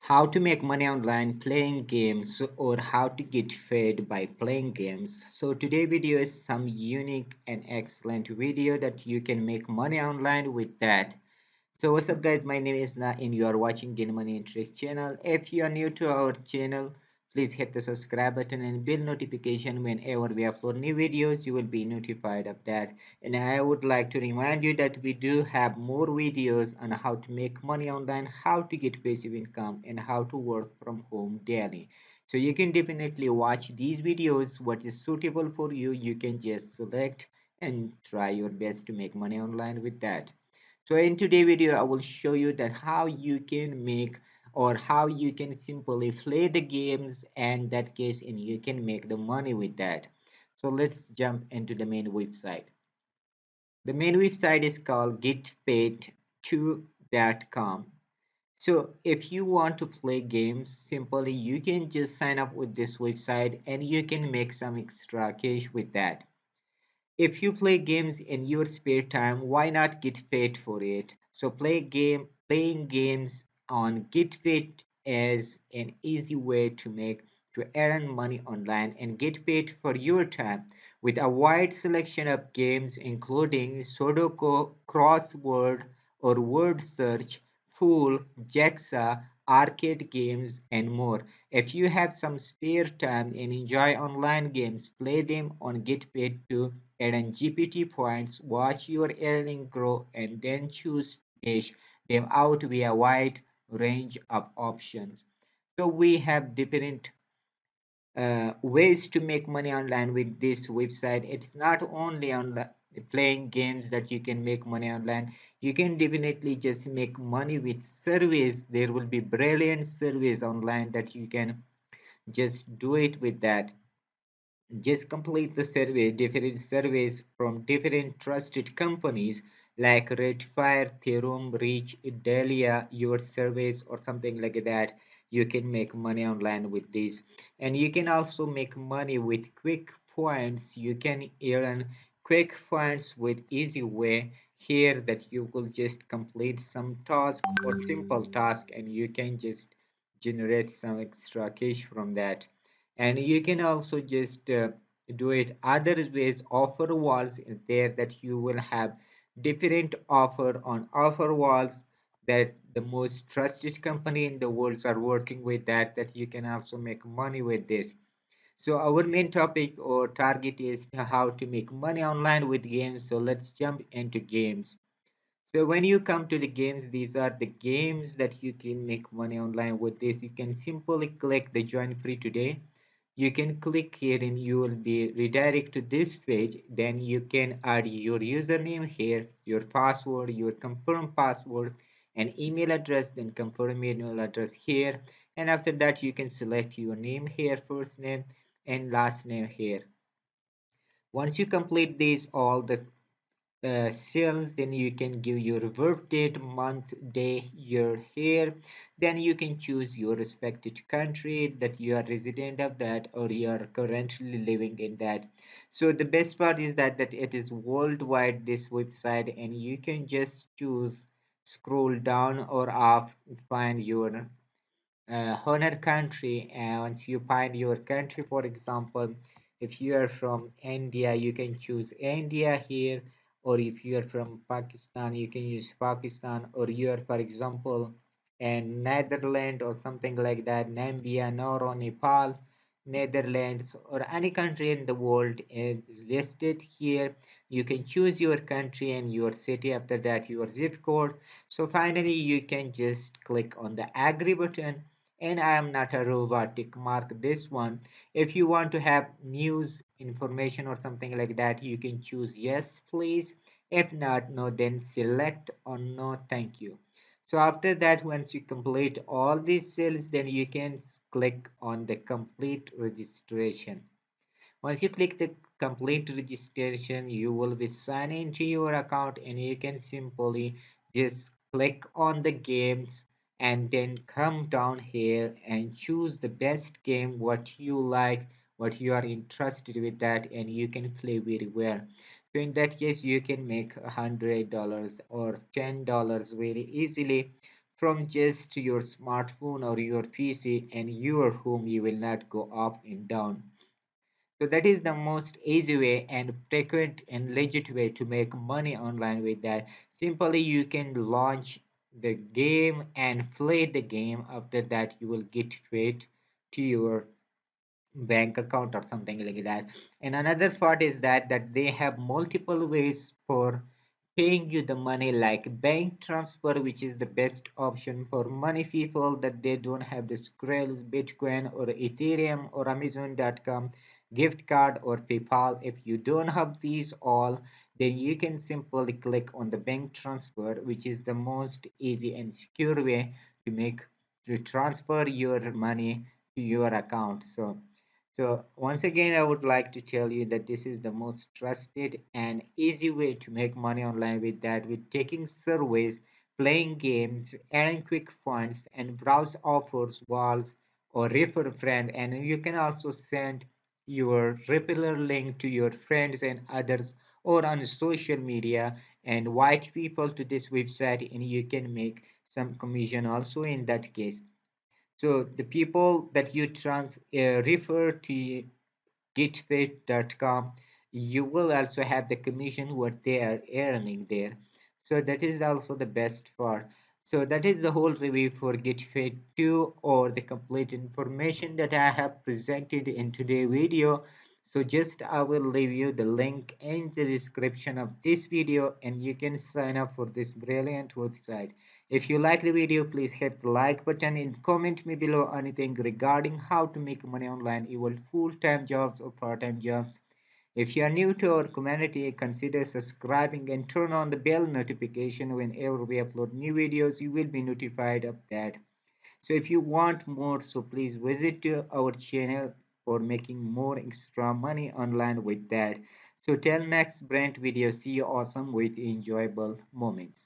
how to make money online playing games or how to get fed by playing games. So today video is some unique and excellent video that you can make money online with that. So what's up guys, my name is Na and you are watching Gain Money and Trick channel. If you are new to our channel, please hit the subscribe button and bell notification. Whenever we upload new videos, you will be notified of that. And I would like to remind you that we do have more videos on how to make money online, how to get passive income, and how to work from home daily. So you can definitely watch these videos. What is suitable for you, you can just select and try your best to make money online with that. So in today's video, I will show you that how you can make or how you can simply play the games and that case and you can make the money with that. So let's jump into the main website. The main website is called getpaid2.com. So if you want to play games, simply you can just sign up with this website and you can make some extra cash with that. If you play games in your spare time, why not get paid for it? So playing games on Get Paid is an easy way to earn money online and get paid for your time with a wide selection of games including Sudoku, crossword or word search, Fool, Jexa, arcade games and more. If you have some spare time and enjoy online games, play them on Get Paid too earn GPT points, watch your earning grow, and then choose to dish them out via a wide range of options. So we have different ways to make money online with this website. It's not only on playing games that you can make money online. You can definitely just make money with surveys. There will be brilliant surveys online that you can just do it with that. Just complete the survey, different surveys from different trusted companies like Redfire, Theorem, Reach, Delia, your surveys or something like that. You can make money online with this. And you can also make money with quick points. You can earn quick points with easy way here that you will just complete some task or simple task and you can just generate some extra cash from that. And you can also just do it other ways. Offer walls is there that you will have different offer on offer walls that the most trusted company in the world are working with that you can also make money with this. So our main topic or target is how to make money online with games. So let's jump into games. So when you come to the games, these are the games that you can make money online with this. You can simply click the join free today. You can click here and you will be redirected to this page. Then you can add your username here, your password, your confirm password, and email address, then confirm email address here. And after that, you can select your name here, first name and last name here. Once you complete this, all the cells, then you can give your birth date, month, day, year here. Then you can choose your respected country that you are resident of that or you are currently living in that. So the best part is that it is worldwide, this website, and you can just choose scroll down or up, find your honor country, and once you find your country, for example, if you are from India, you can choose India here, or if you are from Pakistan, you can use Pakistan, or you are, for example, in Netherlands or something like that, Namibia, Noro, Nepal, Netherlands, or any country in the world is listed here. You can choose your country and your city, after that your zip code. So finally you can just click on the agree button, and I am not a robot, tick mark this one. If you want to have news information or something like that, you can choose yes please. If not, no, then select on no thank you. So after that, once you complete all these cells, then you can click on the complete registration. Once you click the complete registration, you will be signed into your account and you can simply just click on the games and then come down here and choose the best game what you like, what you are interested with that, and you can play very well. So in that case, you can make $100 or $10 very easily from just your smartphone or your PC and your home. You will not go up and down. So that is the most easy way and frequent and legit way to make money online with that. Simply you can launch the game and play the game. After that you will get paid to your bank account or something like that. And another part is that they have multiple ways for paying you the money, like bank transfer, which is the best option for money people that they don't have the Skrill's, Bitcoin or Ethereum or Amazon.com gift card or PayPal. If you don't have these all, then you can simply click on the bank transfer, which is the most easy and secure way to make to transfer your money to your account. So once again, I would like to tell you that this is the most trusted and easy way to make money online with that, with taking surveys, playing games, earning quick funds, and browse offers, walls, or refer a friend. And you can also send your referral link to your friends and others or on social media and invite people to this website, and you can make some commission also in that case. So the people that you refer to getfit.com, you will also have the commission what they are earning there. So that is also the best part. So that is the whole review for GetFit 2, or the complete information that I have presented in today's video. So just I will leave you the link in the description of this video, and you can sign up for this brilliant website. If you like the video, please hit the like button and comment me below anything regarding how to make money online, even full-time jobs or part-time jobs. If you are new to our community, consider subscribing and turn on the bell notification. Whenever we upload new videos, you will be notified of that. So if you want more, so please visit our channel for making more extra money online with that. So till next brand video, see you awesome with enjoyable moments.